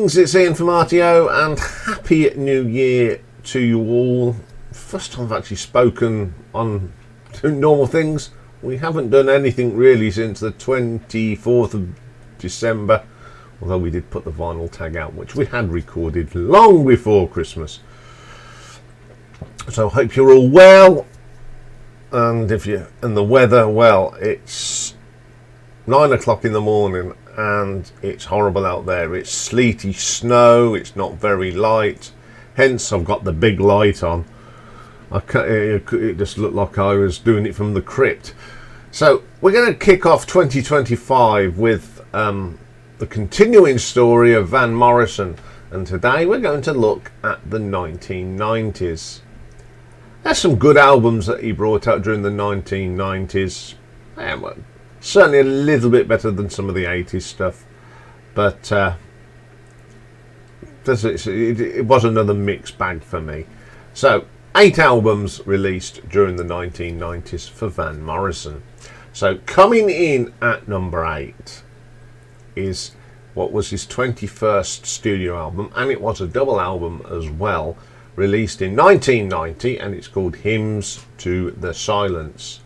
Greetings, it's Ian from RTO, and Happy New Year to you all. First time I've actually spoken on normal things. We haven't done anything really since the 24th of December, although we did put the vinyl tag out, which we had recorded long before Christmas. So I hope you're all well, and the weather, well, it's 9 o'clock in the morning and it's horrible out there. It's sleety snow, it's not very light, hence I've got the big light on. It just looked like I was doing it from the crypt. So we're going to kick off 2025 with the continuing story of Van Morrison, and today we're going to look at the 1990s. There's some good albums that he brought out during the 1990s. Well, certainly a little bit better than some of the 80s stuff, but it was another mixed bag for me. So 8 albums released during the 1990s for Van Morrison. So coming in at number 8 is what was his 21st studio album, and it was a double album as well, released in 1990, and it's called Hymns to the Silence.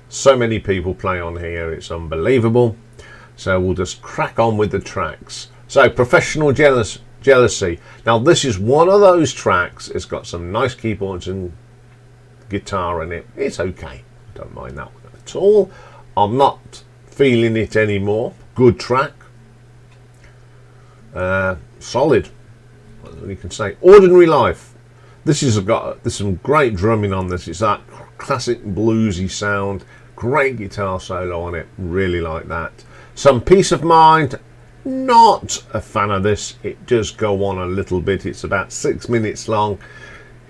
So many people play on here, it's unbelievable. So we'll just crack on with the tracks. So Professional Jealousy. Now this is one of those tracks. It's got some nice keyboards and guitar in it. It's okay, I don't mind that one at all. I'm not feeling it anymore. Good track, solid, what you can say. Ordinary Life. There's some great drumming on this. It's that classic bluesy sound, great guitar solo on it, really like that. Some Peace of Mind. Not a fan of this. It does go on a little bit. It's about 6 minutes long.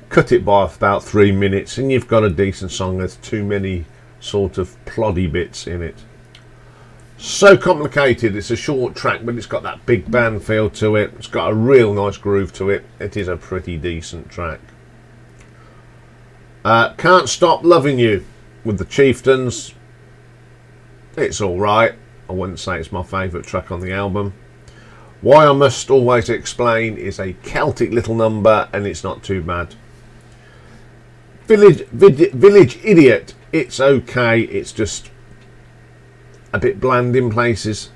Cut it by about 3 minutes and you've got a decent song. There's too many sort of ploddy bits in it. So Complicated. It's a short track, but it's got that big band feel to it. It's got a real nice groove to it. It is a pretty decent track. Can't Stop Loving You with the Chieftains. It's alright. I wouldn't say it's my favourite track on the album. Why I Must Always Explain is a Celtic little number, and it's not too bad. Village Idiot. It's okay. It's just a bit bland in places.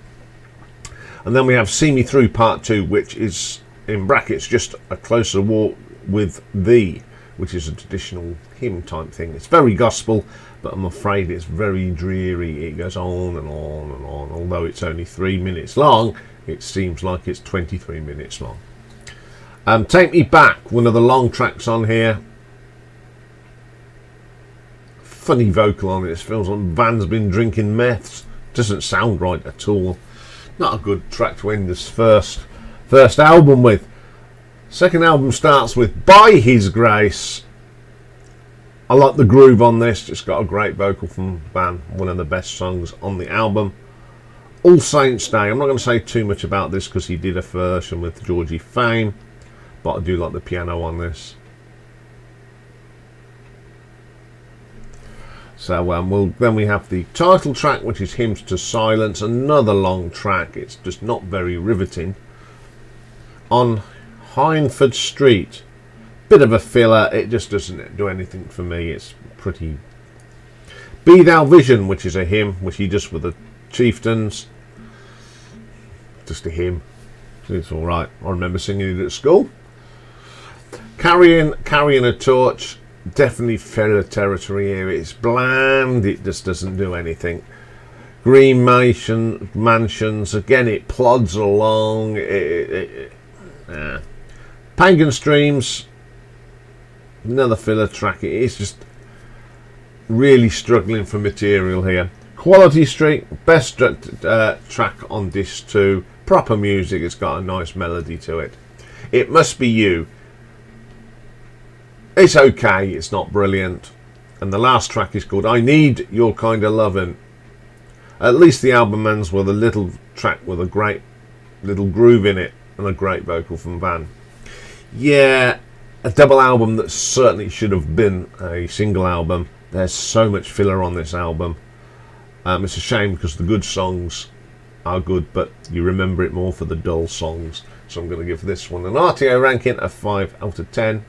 And then we have See Me Through Part 2, which is in brackets just a closer walk with Thee, which is a traditional hymn type thing. It's very gospel, but I'm afraid it's very dreary. It goes on and on and on. Although it's only 3 minutes long, it seems like it's 23 minutes long. Take Me Back, one of the long tracks on here. Funny vocal on it. It feels like Van's been drinking meths. Doesn't sound right at all. Not a good track to end this first album with. Second album starts with By His Grace. I like the groove on this. It's got a great vocal from Van. One of the best songs on the album. All Saints Day. I'm not going to say too much about this because he did a version with Georgie Fame, but I do like the piano on this. So then we have the title track, which is Hymns to Silence. Another long track. It's just not very riveting. On Hindford Street. Bit of a filler. It just doesn't do anything for me. It's pretty. Be Thou Vision, which is a hymn, which he does with the Chieftains. Just a hymn. It's alright. I remember singing it at school. Carrying a Torch. Definitely filler territory here. It's bland. It just doesn't do anything. Green Mansions. Again, it plods along. Pagan Streams. Another filler track. It is just really struggling for material here. Quality Street, best track on disc 2. Proper music. It's got a nice melody to it. It Must Be You. It's okay. It's not brilliant. And the last track is called I Need Your Kind of Lovin'. At least the album ends with a little track with a great little groove in it and a great vocal from Van. Yeah, a double album that certainly should have been a single album. There's so much filler on this album. It's a shame because the good songs are good, but you remember it more for the dull songs. So I'm going to give this one an RTO ranking of 5 out of 10.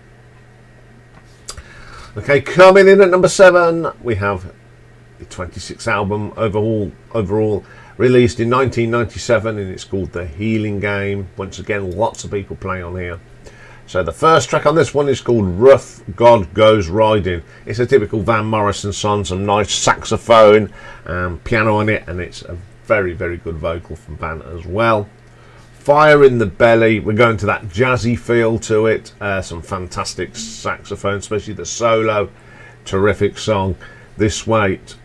Okay, coming in at number 7, we have the 26th album overall released in 1997, and it's called The Healing Game. Once again, lots of people play on here. So the first track on this one is called Rough God Goes Riding. It's a typical Van Morrison song, some nice saxophone and piano on it, and it's a very, very good vocal from Van as well. Fire in the Belly, we're going to that jazzy feel to it, some fantastic saxophone, especially the solo, terrific song. This Wait.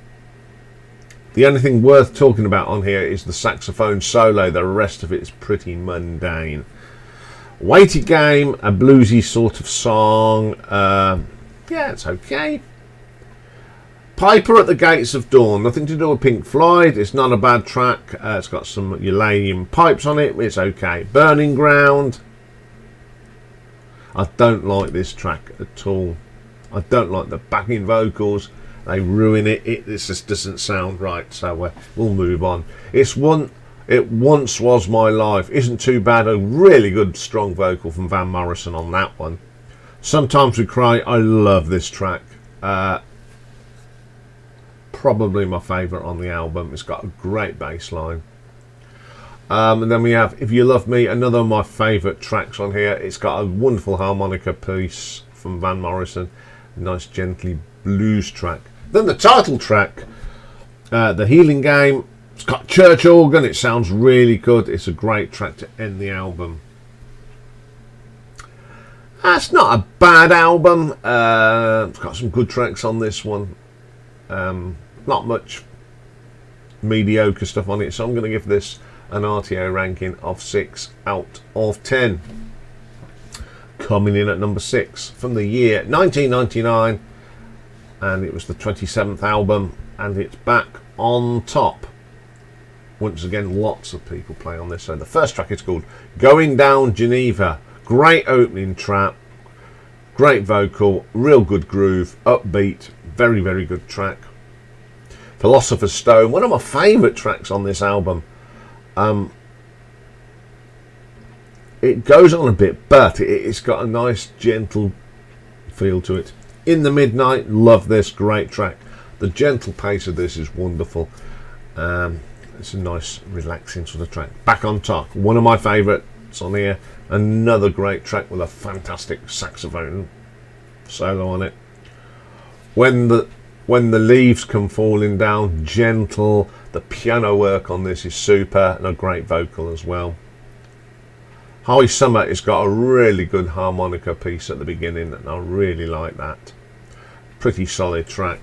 The only thing worth talking about on here is the saxophone solo, the rest of it is pretty mundane. Weighty Game, a bluesy sort of song. Yeah, it's okay. Piper at the Gates of Dawn, nothing to do with Pink Floyd. It's not a bad track. It's got some uranium pipes on it. It's okay. Burning Ground. I don't like this track at all. I don't like the backing vocals. They ruin it. This just doesn't sound right. So we'll move on. It Once Was My Life isn't too bad. A really good strong vocal from Van Morrison on that one. Sometimes We Cry, I love this track. Probably my favourite on the album. It's got a great bass line. And then we have If You Love Me, another of my favourite tracks on here. It's got a wonderful harmonica piece from Van Morrison. A nice gently blues track. Then the title track, The Healing Game. It's got church organ. It sounds really good. It's a great track to end the album. That's not a bad album. It's got some good tracks on this one. Not much mediocre stuff on it. So I'm going to give this an RTO ranking of 6 out of 10. Coming in at number 6 from the year 1999. And it was the 27th album. And it's back on top. Once again, lots of people play on this. So the first track is called Going Down Geneva. Great opening track, great vocal, real good groove, upbeat, very, very good track. Philosopher's Stone, one of my favourite tracks on this album. It goes on a bit, but it's got a nice, gentle feel to it. In the Midnight, love this, great track. The gentle pace of this is wonderful. It's a nice, relaxing sort of track. Back on Top, one of my favourites on here. Another great track with a fantastic saxophone solo on it. When the Leaves Come Falling Down, gentle. The piano work on this is super, and a great vocal as well. High Summer has got a really good harmonica piece at the beginning, and I really like that. Pretty solid track.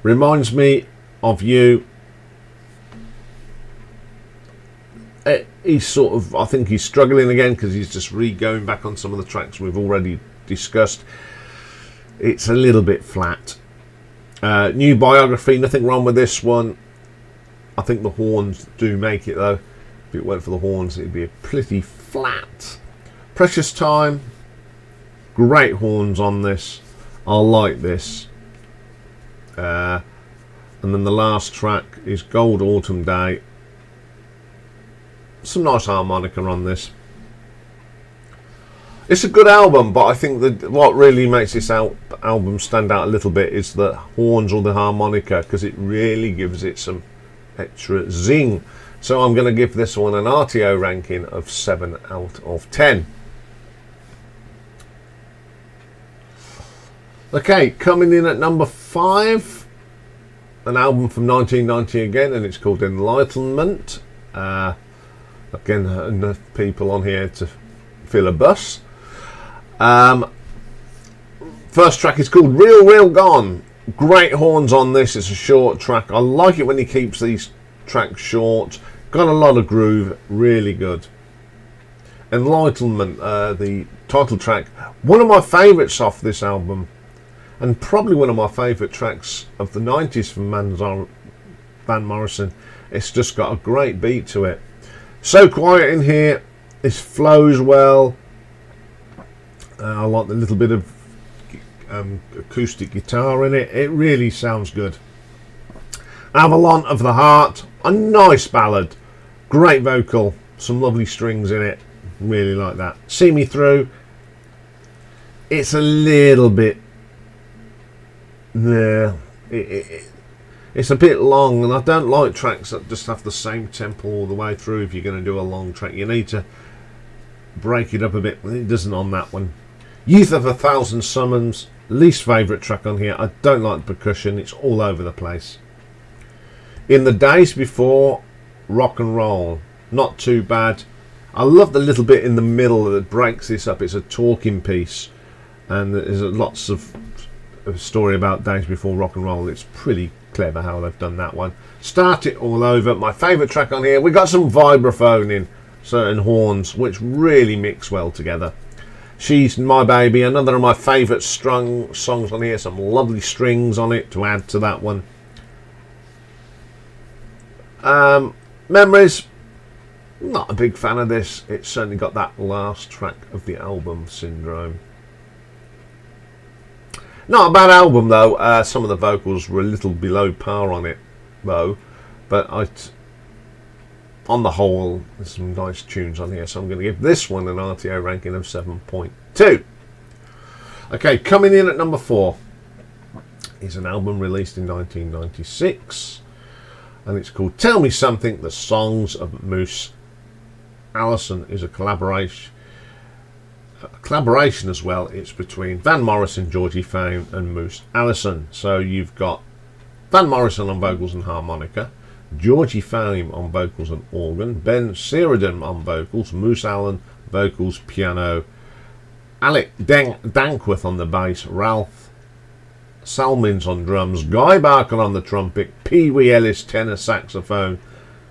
Reminds Me of You. He's sort of, I think he's struggling again because he's just going back on some of the tracks we've already discussed. It's a little bit flat. New Biography, nothing wrong with this one. I think the horns do make it though. If it weren't for the horns, it'd be a pretty flat. Precious Time, great horns on this. I like this. And then the last track is Gold Autumn Day. Some nice harmonica on this. It's a good album, but I think that what really makes this album stand out a little bit is the horns or the harmonica, because it really gives it some extra zing. So I'm going to give this one an RTO ranking of 7 out of 10. Okay, coming in at number 5, an album from 1990 again, and it's called Enlightenment. Again, enough people on here to fill a bus. First track is called Real Real Gone. Great horns on this. It's a short track. I like it when he keeps these tracks short. Got a lot of groove. Really good. Enlightenment, the title track. One of my favourites off this album. And probably one of my favourite tracks of the 90s from Van Morrison. It's just got a great beat to it. So quiet in here. This flows well. I like the little bit of acoustic guitar in it. It really sounds good. Avalon of the Heart. A nice ballad. Great vocal. Some lovely strings in it. Really like that. See Me Through. It's a little bit... Yeah. It's a bit long, and I don't like tracks that just have the same tempo all the way through. If you're going to do a long track, you need to break it up a bit. It doesn't on that one. Youth of a Thousand Summons, least favourite track on here. I don't like the percussion, it's all over the place. In the Days Before, Rock and Roll, not too bad. I love the little bit in the middle that breaks this up. It's a talking piece, and there's lots of story about Days Before Rock and Roll. It's pretty clever how they've done that one. Start It All Over, my favourite track on here. We got some vibraphone in, certain horns, which really mix well together. She's My Baby, another of my favourite strung songs on here. Some lovely strings on it to add to that one. Memories, not a big fan of this. It's certainly got that last track of the album syndrome. Not a bad album though. Some of the vocals were a little below par on it though, but on the whole, there's some nice tunes on here, so I'm going to give this one an RTO ranking of 7.2. Okay, coming in at number 4 is an album released in 1996, and it's called Tell Me Something, The Songs of Mose. Allison is a collaboration as well. It's between Van Morrison, Georgie Fame and Mose Allison. So you've got Van Morrison on vocals and harmonica, Georgie Fame on vocals and organ, Ben Sheridan on vocals, Mose Allen vocals, piano, Alec Dankworth on the bass, Ralph Salmins on drums, Guy Barker on the trumpet, Pee Wee Ellis tenor saxophone,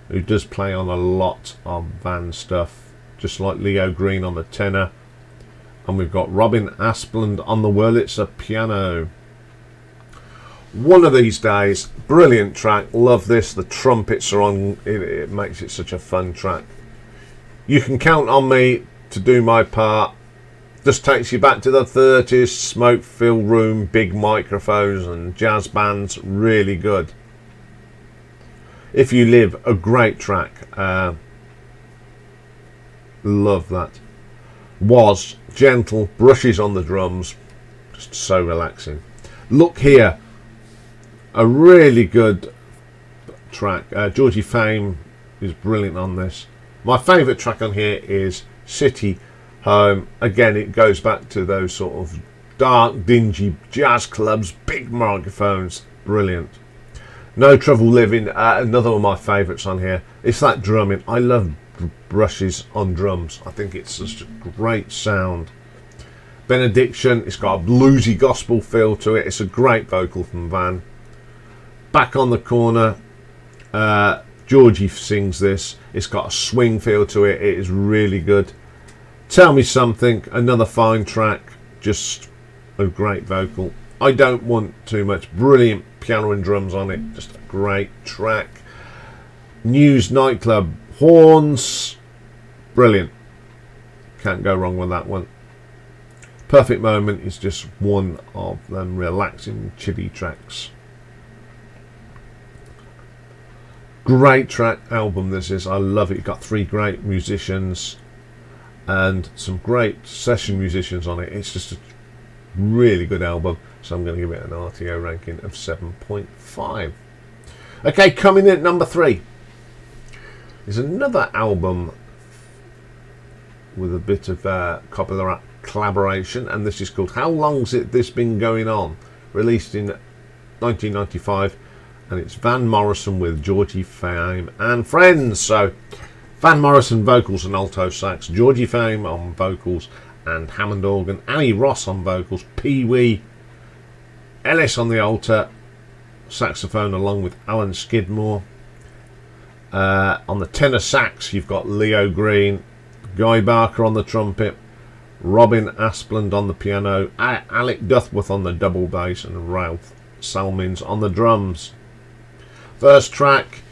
who does play on a lot of Van stuff, just like Leo Green on the tenor. And we've got Robin Asplund on the Wurlitzer piano. One of These Days, brilliant track, love this. The trumpets are on, it makes it such a fun track. You Can Count on Me to Do My Part, just takes you back to the 30s, smoke-filled room, big microphones and jazz bands, really good. If You Live, a great track, love that. Was gentle, brushes on the drums, just so relaxing. Look Here, a really good track. Georgie Fame is brilliant on this. My favourite track on here is City Home. Again, it goes back to those sort of dark, dingy jazz clubs, big microphones, brilliant. No Trouble Living, another one of my favourites on here. It's that drumming. I love brushes on drums. I think it's such a great sound. Benediction, it's got a bluesy gospel feel to it. It's a great vocal from Van. Back on the Corner, Georgie sings this. It's got a swing feel to it. It is really good. Tell Me Something, another fine track, just a great vocal. I Don't Want Too Much, brilliant piano and drums on it, just a great track. News Nightclub, horns, brilliant, can't go wrong with that one. Perfect Moment is just one of them relaxing chilly tracks. Great track album this is, I love it. You've got 3 great musicians and some great session musicians on it. It's just a really good album, so I'm going to give it an RTO ranking of 7.5. Okay, coming in at number 3 is another album with a bit of collaboration, and this is called How Long's This Been Going On, released in 1995, and it's Van Morrison with Georgie Fame and friends. So Van Morrison vocals and alto sax, Georgie Fame on vocals and Hammond organ, Annie Ross on vocals, Pee Wee Ellis on the alto saxophone along with Alan Skidmore. On the tenor sax you've got Leo Green, Guy Barker on the trumpet, Robin Asplund on the piano, Alec Duthworth on the double bass, and Ralph Salmins on the drums. First track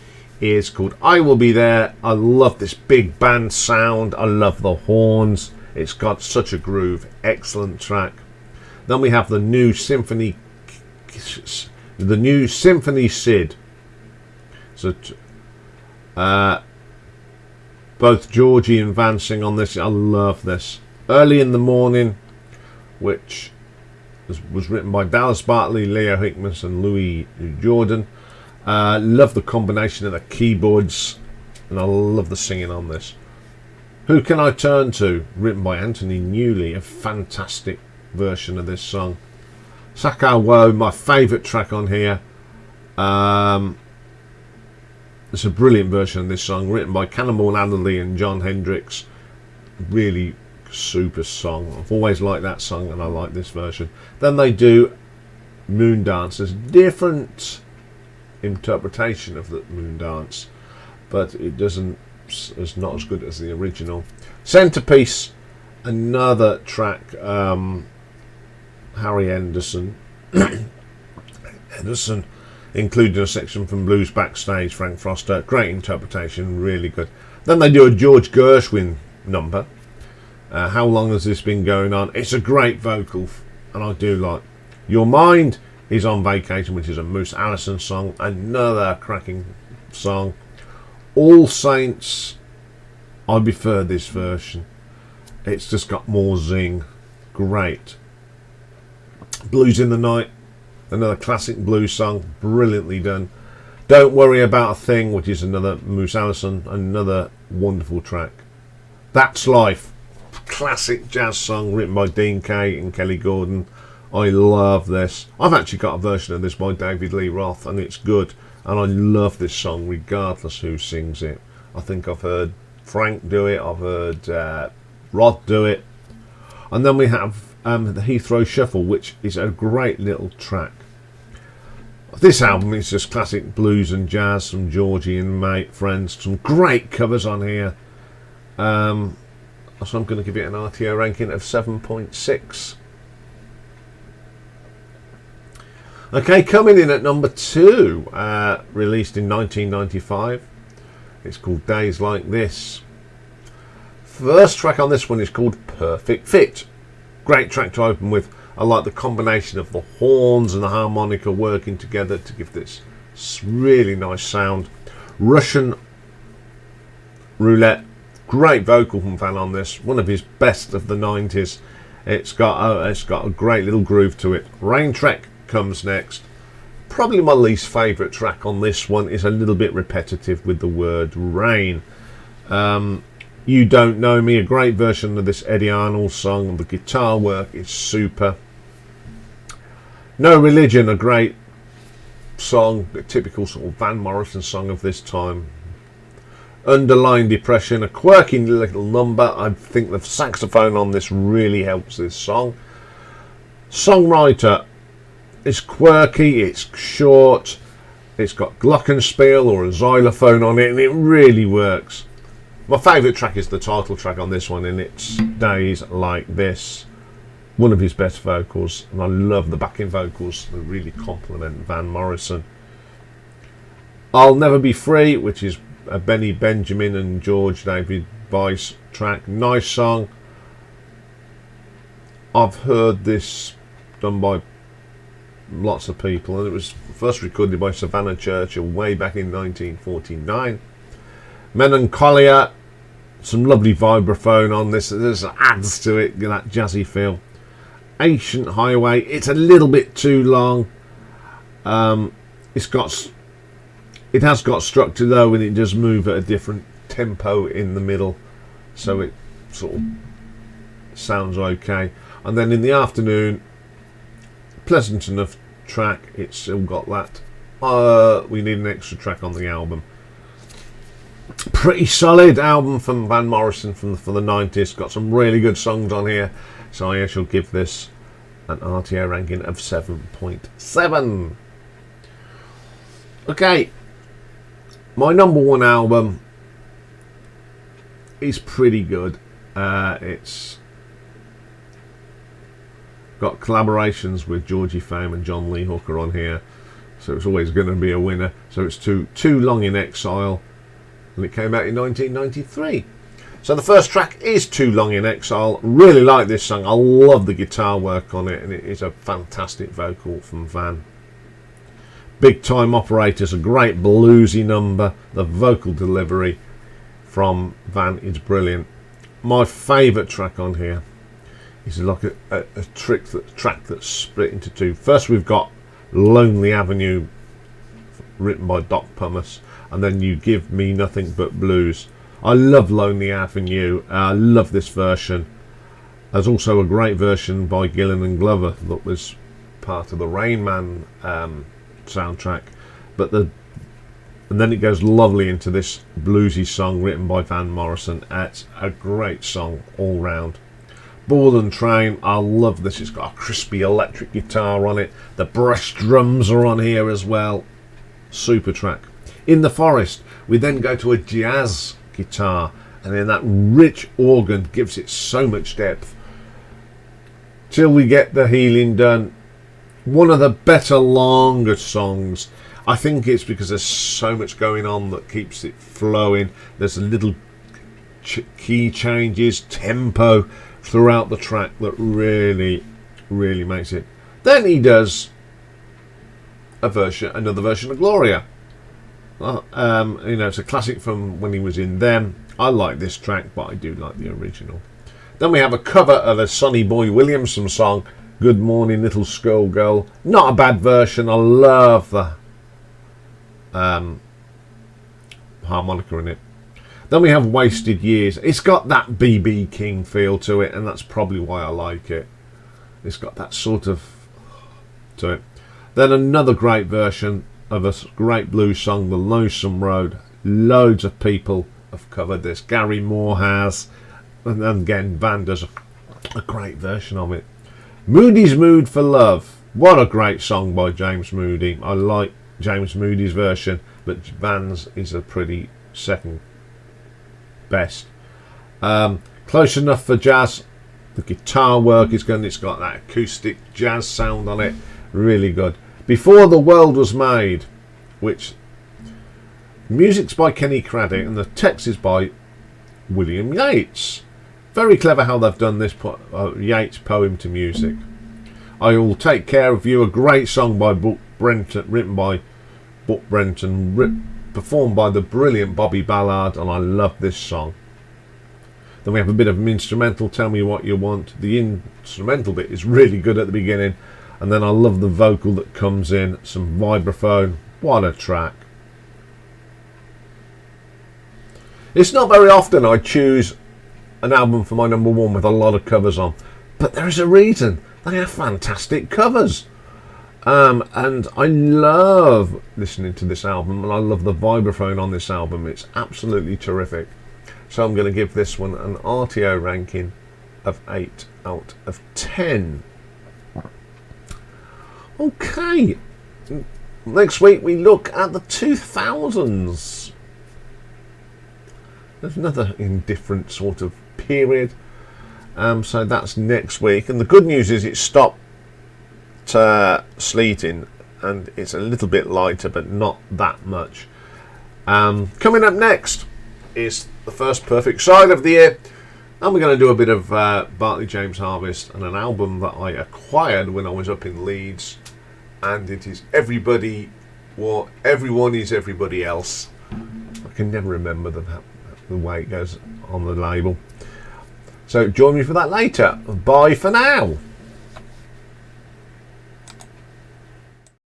is called I Will Be There. I love this big band sound, I love the horns, it's got such a groove, excellent track. Then we have the new Symphony Sid. So Both Georgie and Van sing on this. I love this. Early in the Morning, which was written by Dallas Bartley, Leo Hickman and Louis Jordan. Love the combination of the keyboards, and I love the singing on this. Who Can I Turn To, written by Anthony Newley, a fantastic version of this song. Sakar Woe, my favourite track on here. It's a brilliant version of this song, written by Cannonball Adderley and John Hendricks. Really super song. I've always liked that song, and I like this version. Then they do Moon Dance. There's a different interpretation of the Moon Dance, but it's not as good as the original. Centerpiece, another track. Harry Henderson including a section from Blues Backstage, Frank Foster. Great interpretation, really good. Then they do a George Gershwin number. How Long Has This Been Going On? It's a great vocal, and I do like Your Mind Is On Vacation, which is a Moose Allison song, another cracking song. All Saints, I prefer this version. It's just got more zing. Great. Blues in the Night, another classic blues song, brilliantly done. Don't Worry About a Thing, which is another Moose Allison, another wonderful track. That's Life, classic jazz song written by Dean Kay and Kelly Gordon. I love this. I've actually got a version of this by David Lee Roth, and it's good, and I love this song regardless who sings it. I think I've heard Frank do it, I've heard Rod do it. And then we have the Heathrow Shuffle, which is a great little track. This album is just classic blues and jazz, some Georgie and mate friends, some great covers on here. So I'm going to give it an RTO ranking of 7.6. Okay, coming in at number 2, released in 1995. It's called Days Like This. First track on this one is called Perfect Fit. Great track to open with. I like the combination of the horns and the harmonica working together to give this really nice sound. Russian Roulette, great vocal from Van on this, one of his best of the 90s. It's got a great little groove to it. Rain Trek comes next. Probably my least favourite track on this one. Is a little bit repetitive with the word rain. You Don't Know Me, a great version of this Eddie Arnold song. The guitar work is super. No Religion, a great song, a typical sort of Van Morrison song of this time. Underlying Depression, a quirky little number. I think the saxophone on this really helps this song. Songwriter, it's quirky, it's short, it's got glockenspiel or a xylophone on it, and it really works. My favourite track is the title track on this one, and it's Days Like This. One of his best vocals, and I love the backing vocals. They really complement Van Morrison. I'll Never Be Free, which is a Benny Benjamin and George David Weiss track. Nice song. I've heard this done by lots of people, and it was first recorded by Savannah Churchill way back in 1949. Melancholia, some lovely vibraphone on this. This adds to it, that jazzy feel. Ancient Highway, it's a little bit too long. It has got structure though, and it does move at a different tempo in the middle, so it sort of sounds okay. And then in the Afternoon, pleasant enough track. It's still got that. We need an extra track on the album. Pretty solid album from Van Morrison for the 90s. Got some really good songs on here, so I shall give this an RTO ranking of 7.7. Okay, my number one album is pretty good. It's got collaborations with Georgie Fame and John Lee Hooker on here, so it's always going to be a winner. So it's Too Long in Exile, and it came out in 1993. So the first track is Too Long in Exile. Really like this song. I love the guitar work on it, and it is a fantastic vocal from Van. Big Time Operator's a great bluesy number. The vocal delivery, from Van is brilliant. My favourite track on here is like a track that's split into two. First we've got Lonely Avenue, written by Doc Pumice, and then You Give Me Nothing But Blues. I love Lonely Avenue. I love this version. There's also a great version by Gillan and Glover that was part of the Rain Man soundtrack, and then it goes lovely into this bluesy song written by Van Morrison. It's a great song all round. Ball and Train, I love this. It's got a crispy electric guitar on it. The brass drums are on here as well. Super track. In the Forest, we then go to a jazz guitar, and then that rich organ gives it so much depth. Till We Get the Healing Done, one of the better, longer songs. I think it's because there's so much going on that keeps it flowing. There's a little key changes, tempo throughout the track that really, really makes it. Then he does another version of Gloria. It's a classic from when he was in them. I like this track, but I do like the original. Then we have a cover of a Sonny Boy Williamson song, Good Morning Little Schoolgirl. Not a bad version. I love the harmonica in it. Then we have Wasted Years. It's got that B.B. King feel to it, and that's probably why I like it. It's got that sort of to it. Then another great version of a great blues song, The Lonesome Road. Loads of people have covered this. Gary Moore has, and then again Van does a great version of it. Moody's Mood for Love. What a great song by James Moody. I like James Moody's version, but Van's is a pretty second best. Close Enough for Jazz. The guitar work is good. It's got that acoustic jazz sound on it. Really good. Before the World Was Made, which music's by Kenny Craddock and the text is by William Yeats. Very clever how they've done this Yeats poem to music. I Will Take Care of You, a great song by Buck Brenton, written by Buck Brenton, performed by the brilliant Bobby Ballard, and I love this song. Then we have a bit of an instrumental, Tell Me What You Want. The instrumental bit is really good at the beginning, and then I love the vocal that comes in, some vibraphone. What a track. It's not very often I choose an album for my number one with a lot of covers on, but there is a reason. They are fantastic covers. And I love listening to this album, and I love the vibraphone on this album. It's absolutely terrific. So I'm going to give this one an RTO ranking of 8 out of 10. Okay, next week we look at the 2000s. There's another indifferent sort of period. So that's next week. And the good news is it stopped sleeting, and it's a little bit lighter, but not that much. Coming up next is the first perfect side of the year, and we're going to do a bit of Bartley James Harvest and an album that I acquired when I was up in Leeds, and it is Everybody, or Everyone Is Everybody Else. I can never remember the way it goes on the label. So join me for that later. Bye for now.